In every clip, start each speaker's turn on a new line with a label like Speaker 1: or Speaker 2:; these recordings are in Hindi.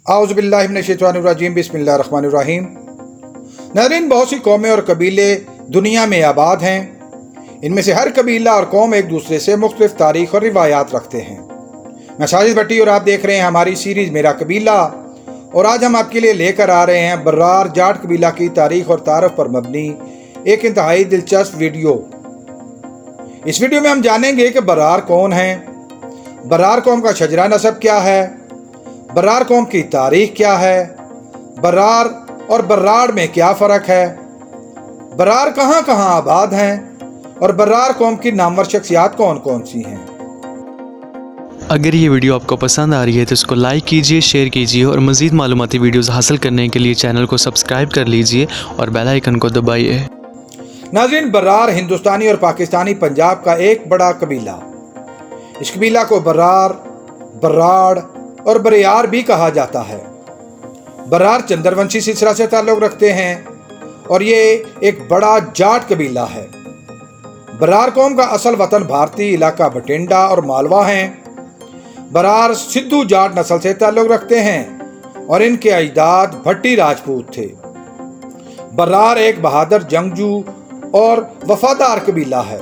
Speaker 1: आउज़ुबिल्लाहि मिनश्शैतानिर्रजीम बिस्मिल्लाहिर्रहमानिर्रहीम। नाज़रीन, बहुत सी कौमें और कबीले दुनिया में आबाद हैं। इनमें से हर कबीला और कौम एक दूसरे से मुख्तलिफ तारीख और रिवायात रखते हैं। मैं साजिद भट्टी और आप देख रहे हैं हमारी सीरीज़ मेरा कबीला, और आज हम आपके लिए लेकर आ रहे हैं बर्रार जाट कबीला की तारीख और तारफ़ पर मबनी एक इंतहाई दिलचस्प वीडियो। इस वीडियो में हम जानेंगे कि बर्रार कौन है, बर्रार कौम का शजरा नसब क्या है, बर्रार कौम की तारीख क्या है, बर्रार और बर्राड़ में क्या फ़र्क है, बर्रार कहाँ कहाँ आबाद हैं और बर्रार कौम की नामवर शख्सियात कौन कौन सी हैं।
Speaker 2: अगर ये वीडियो आपको पसंद आ रही है तो इसको लाइक कीजिए, शेयर कीजिए और मज़ीद मालूमाती वीडियोस हासिल करने के लिए चैनल को सब्सक्राइब कर लीजिए और बेल आइकन को दबाइए।
Speaker 1: नाज़रीन, बर्रार हिंदुस्तानी और पाकिस्तानी पंजाब का एक बड़ा कबीला। इस कबीला को बर्रार, बर्राड़ और बरियार भी कहा जाता है। बर्रार चंद्रवंशी सिलसिला से ताल्लुक़ रखते हैं और ये एक बड़ा जाट कबीला है। बर्रार कौम का असल वतन भारतीय इलाका बठिंडा और मालवा हैं। बर्रार सिद्धू जाट नस्ल से ताल्लुक़ रखते हैं और इनके अजदाद भट्टी राजपूत थे। बर्रार एक बहादुर जंगजू और वफादार कबीला है।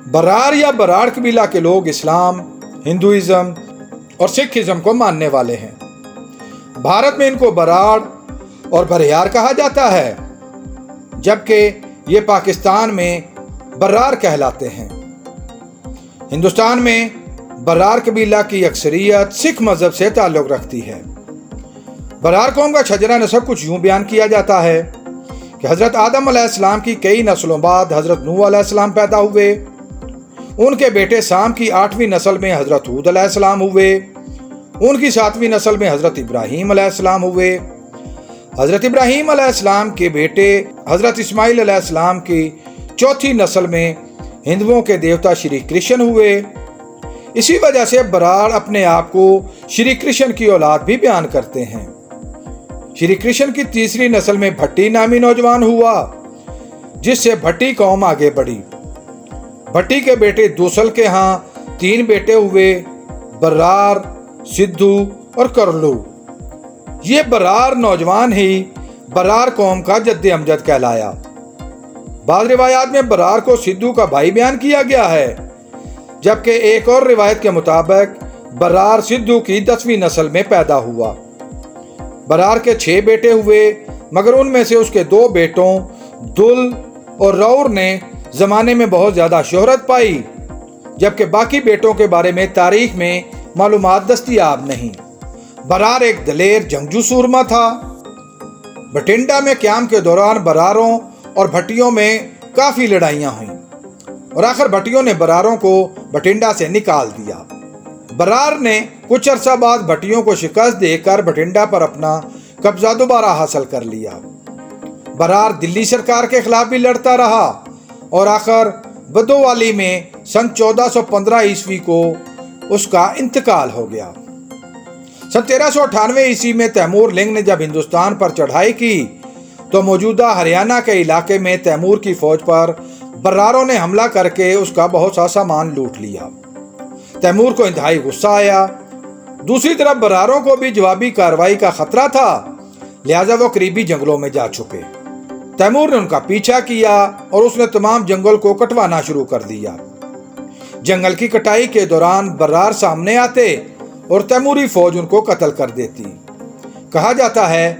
Speaker 1: बर्रार या बर्राड़ कबीला के लोग इस्लाम, हिंदुइज्म और सिखिज्म को मानने वाले हैं। भारत में इनको बर्राड़ और बरियार कहा जाता है, जबकि ये पाकिस्तान में बर्रार कहलाते हैं। हिंदुस्तान में बर्रार कबीला की अक्सरियत सिख मजहब से ताल्लुक़ रखती है। बर्रार कौम का शजरा नसब कुछ यूं बयान किया जाता है कि हज़रत आदम अलैहिस्सलाम की कई नस्लों बाद हज़रत नूह अलैहिस्सलाम पैदा हुए। उनके बेटे साम की 8वीं नस्ल में हज़रत हूद अलैहिस्सलाम हुए। उनकी 7वीं नस्ल में हज़रत इब्राहीम अलैहिस्सलाम हुए। हज़रत इब्राहीम अलैहिस्सलाम के बेटे हज़रत इस्माइल अलैहिस्सलाम की 4थी नस्ल में हिंदुओं के देवता श्री कृष्ण हुए। इसी वजह से बर्राड़ अपने आप को श्री कृष्ण की औलाद भी बयान करते हैं। श्री कृष्ण की 3री नस्ल में भट्टी नामी नौजवान हुआ, जिससे भट्टी कौम आगे बढ़ी। भट्टी के बेटे दूसल के यहाँ 3 बेटे हुए, बर्रार, सिद्धू और करलू। ये बर्रार नौजवान ही बर्रार कौम का जद्दे अमजद कहलाया। बाद रिवायात में बर्रार को सिद्धू का भाई बयान किया गया है, जबकि एक और रिवायत के मुताबिक बर्रार सिद्धू की 10वीं नस्ल में पैदा हुआ। बर्रार के 6 बेटे हुए, मगर उनमें से उसके 2 बेटों दुल और रौर ने ज़माने में बहुत ज़्यादा शोहरत पाई, जबकि बाकी बेटों के बारे में तारीख में मालूमात दस्तयाब नहीं। बर्रार एक दलेर जंगजू सूरमा था। बठिंडा में क़याम के दौरान बर्रारों और भट्टियों में काफ़ी लड़ाइयाँ हुईं और आखिर भट्टियों ने बर्रारों को बठिंडा से निकाल दिया। बर्रार ने कुछ अरसा बाद भट्टियों को शिकस्त देकर बठिंडा पर अपना कब्जा दोबारा हासिल कर लिया। बर्रार दिल्ली सरकार के खिलाफ भी लड़ता रहा और आखिर बदोवाली में सन 1415 ईस्वी को उसका इंतकाल हो गया। सन 1398 ईस्वी में तैमूर लिंग ने जब हिंदुस्तान पर चढ़ाई की तो मौजूदा हरियाणा के इलाके में तैमूर की फौज पर बर्रारों ने हमला करके उसका बहुत सा सामान लूट लिया। तैमूर को इंतहाई गुस्सा आया। दूसरी तरफ बर्रारों को भी जवाबी कार्रवाई का खतरा था, लिहाजा वो करीबी जंगलों में जा छुपे। तैमूर ने उनका पीछा किया और उसने तमाम जंगल को कटवाना शुरू कर दिया। जंगल की कटाई के दौरान बर्रार सामने आते और तैमूरी फौज उनको कत्ल कर देती। कहा जाता है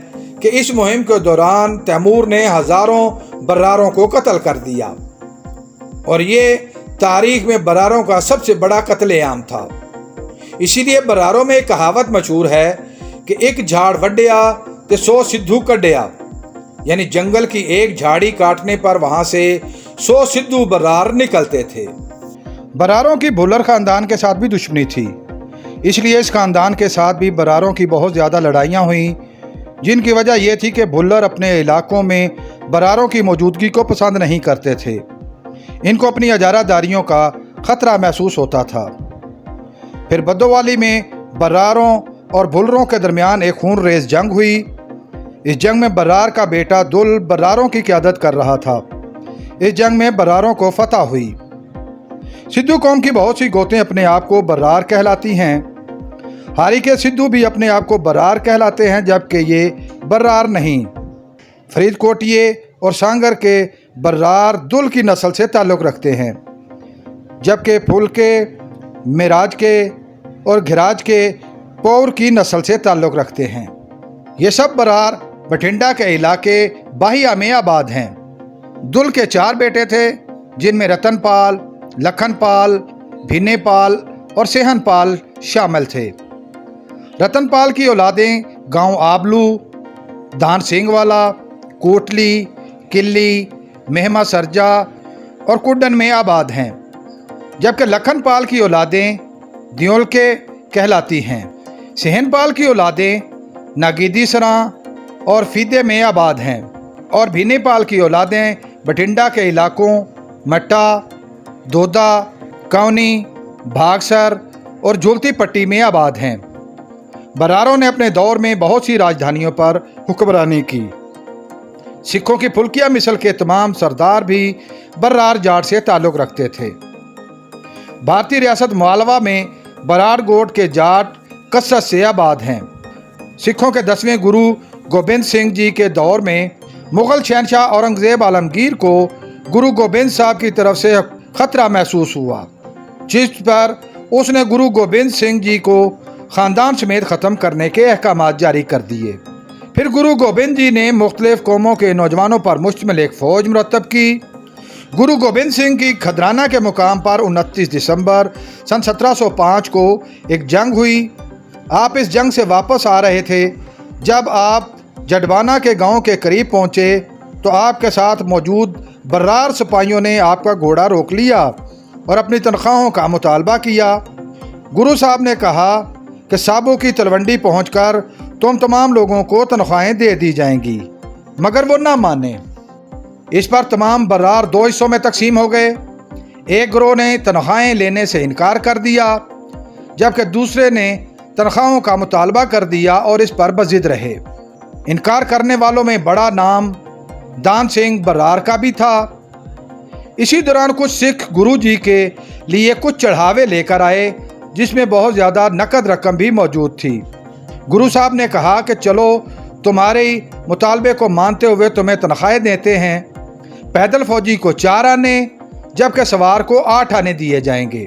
Speaker 1: कि इस मुहिम के दौरान तैमूर ने हजारों बर्रारों को कत्ल कर दिया और ये तारीख में बर्रारों का सबसे बड़ा कत्लेआम था। इसीलिए बर्रारों में एक कहावत मशहूर है कि एक झाड़ वड्डिया ते 100 सिद्धू कड्डिया, यानी जंगल की एक झाड़ी काटने पर वहां से 100 सिद्धू बर्रार निकलते थे। बर्रारों की भुल्लर खानदान के साथ भी दुश्मनी थी, इसलिए इस खानदान के साथ भी बर्रारों की बहुत ज़्यादा लड़ाइयाँ हुईं, जिनकी वजह यह थी कि भुल्लर अपने इलाकों में बर्रारों की मौजूदगी को पसंद नहीं करते थे। इनको अपनी इजारादारियों का ख़तरा महसूस होता था। फिर बदोवाली में बर्रारों और भुल्लरों के दरमियान एक खून रेज जंग हुई। इस जंग में बर्रार का बेटा दुल बर्रारों की क़यादत कर रहा था। इस जंग में बर्रारों को फतह हुई। सिद्धू कौम की बहुत सी गोतें अपने आप को बर्रार कहलाती हैं। हारी के सिद्धू भी अपने आप को बरार कहलाते हैं, जबकि ये बर्रार नहीं। फरीदकोटिये और सांगर के बर्रार दुल की नस्ल से ताल्लुक़ रखते हैं, जबकि फुलके, मिराज के और घिराज के पौर की नस्ल से ताल्लुक़ रखते हैं। ये सब बरार बठिंडा के इलाके बाहिया में आबाद हैं। दुल के 4 बेटे थे, जिनमें रतनपाल, लखनपाल, भिन्नेपाल और सेहनपाल शामिल थे। रतनपाल की औलादें गांव आबलू, दान सिंह वाला, कोटली, किल्ली, मेहमा सरजा और कुड्डन में आबाद हैं, जबकि लखनपाल की औलादें दियोलके कहलाती हैं। सेहनपाल की औलादें नागीदी सरां और फीदे में आबाद हैं और भिन्नेपाल की औलादें बठिंडा के इलाकों मट्टा, दोदा, कौनी, भागसर और झूलती पट्टी में आबाद हैं। बरारों ने अपने दौर में बहुत सी राजधानियों पर हुक्मरानी की। सिखों की फुल्किया मिसल के तमाम सरदार भी बर्रार जाट से ताल्लुक़ रखते थे। भारतीय रियासत मालवा में बरार गोट के जाट कसरत से आबाद हैं। सिखों के 10वें गुरु गोबिंद सिंह जी के दौर में मुग़ल शहनशाह औरंगज़ेब आलमगीर को गुरु गोबिंद साहब की तरफ से ख़तरा महसूस हुआ, जिस पर उसने गुरु गोबिंद सिंह जी को ख़ानदान समेत ख़त्म करने के अहकामात जारी कर दिए। फिर गुरु गोबिंद जी ने मुख्तलिफ कौमों के नौजवानों पर मुश्तमिल एक फ़ौज मुरतब की। गुरु गोबिंद सिंह की खदराना के मुकाम पर 29 दिसंबर सन 1705 को एक जंग हुई। आप इस जंग से वापस आ रहे थे। जब आप जडबाना के गांव के करीब पहुंचे तो आपके साथ मौजूद बर्रार सिपाहियों ने आपका घोड़ा रोक लिया और अपनी तनख्वाहों का मुतालबा किया। गुरु साहब ने कहा कि साबो की तलवंडी पहुंचकर तुम तमाम लोगों को तनख्वाहें दे दी जाएंगी, मगर वो ना माने। इस पर तमाम बर्रार 2 हिस्सों में तकसीम हो गए। एक गिरोह ने तनख्वाहें लेने से इनकार कर दिया, जबकि दूसरे ने तनख्वाहों का मुतालबा कर दिया और इस पर बज़िद रहे। इनकार करने वालों में बड़ा नाम दान सिंह बर्रार का भी था। इसी दौरान कुछ सिख गुरु जी के लिए कुछ चढ़ावे लेकर आए, जिसमें बहुत ज़्यादा नकद रकम भी मौजूद थी। गुरु साहब ने कहा कि चलो, तुम्हारे मुतालबे को मानते हुए तुम्हें तनख्वाहें देते हैं। पैदल फौजी को 4 आने जबकि सवार को 8 आने दिए जाएंगे,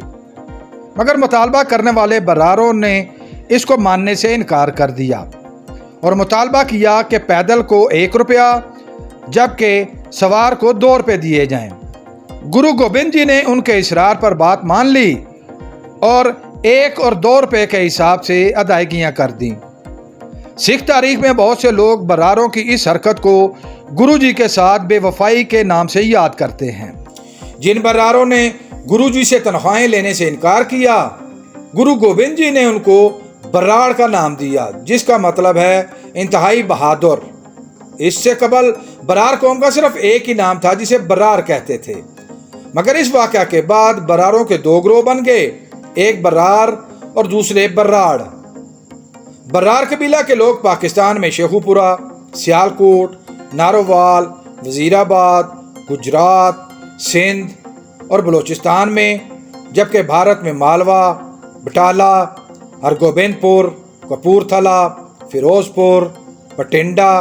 Speaker 1: मगर मुतालबा करने वाले बर्रारों ने इसको मानने से इनकार कर दिया और मुतालबा किया कि पैदल को 1 रुपया जबकि सवार को 2 रुपये दिए जाएं। गुरु गोबिंद जी ने उनके इसरार पर बात मान ली और 1 और 2 रुपये के हिसाब से अदायगियाँ कर दी। सिख तारीख में बहुत से लोग बर्रारों की इस हरकत को गुरु जी के साथ बेवफाई के नाम से याद करते हैं। जिन बर्रारों ने गुरु जी से तनख्वाहें लेने से इनकार किया, गुरु गोबिंद जी ने उनको बर्राड़ का नाम दिया, जिसका मतलब है इंतहाई बहादुर। इससे कबल बरार कौम का सिर्फ एक ही नाम था, जिसे बर्रार कहते थे, मगर इस वाक़या के बाद बर्रारों के 2 गिरोह बन गए, एक बर्रार और दूसरे बर्राड़। बर्रार कबीला के लोग पाकिस्तान में शेखुपुरा, सियालकोट, नारोवाल, वजीराबाद, गुजरात, सिंध और बलूचिस्तान में, जबकि भारत में मालवा, बटाला, हरगोबिंदपुर, कपूरथला, फिरोजपुर, बठिंडा,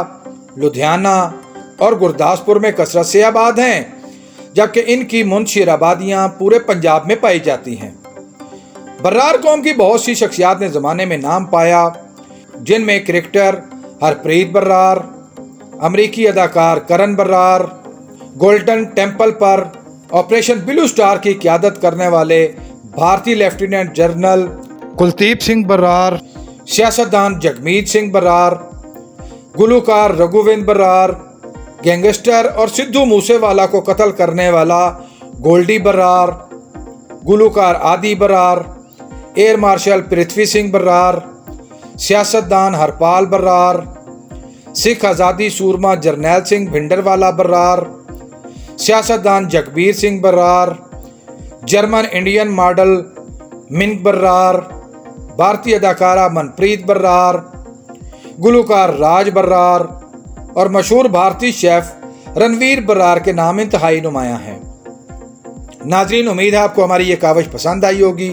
Speaker 1: लुधियाना और गुरदासपुर में कसरत से आबाद हैं, जबकि इनकी मुंतशिर आबादियाँ पूरे पंजाब में पाई जाती हैं। बर्रार कौम की बहुत सी शख्सियात ने ज़माने में नाम पाया, जिनमें क्रिकेटर हरप्रीत बर्रार, अमरीकी अदाकार करण बर्रार, गोल्डन टेम्पल पर ऑपरेशन ब्लू स्टार की क़यादत करने वाले भारतीय लेफ्टिनेंट जनरल कुलदीप सिंह बर्रार, सियासतदान जगमीत सिंह बर्रार, गुलूकार रघुविंद बर्रार, गैंगस्टर और सिद्धू मूसेवाला को कत्ल करने वाला गोल्डी बर्रार, गुलूकार आदि बर्रार, एयर मार्शल पृथ्वी सिंह बर्रार, सियासतदान हरपाल बर्रार, सिख आज़ादी सूरमा जरनैल सिंह भिंडरवाला बर्रार, सियासतदान Jagbir Singh Brar, German Indian model Ming Brar, भारतीय अदाकारा मनप्रीत बर्रार, गुलूकार राज बर्रार और मशहूर भारतीय शेफ रणवीर बर्रार के नाम इंतहाई नुमायां हैं। नाजरीन, उम्मीद है आपको हमारी ये काविश पसंद आई होगी।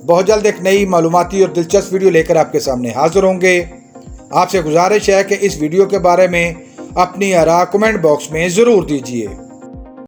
Speaker 1: बहुत जल्द एक नई मालूमाती और दिलचस्प वीडियो लेकर आपके सामने हाजिर होंगे। आपसे गुजारिश है कि इस वीडियो के बारे में अपनी आरा कमेंट बॉक्स में ज़रूर दीजिए।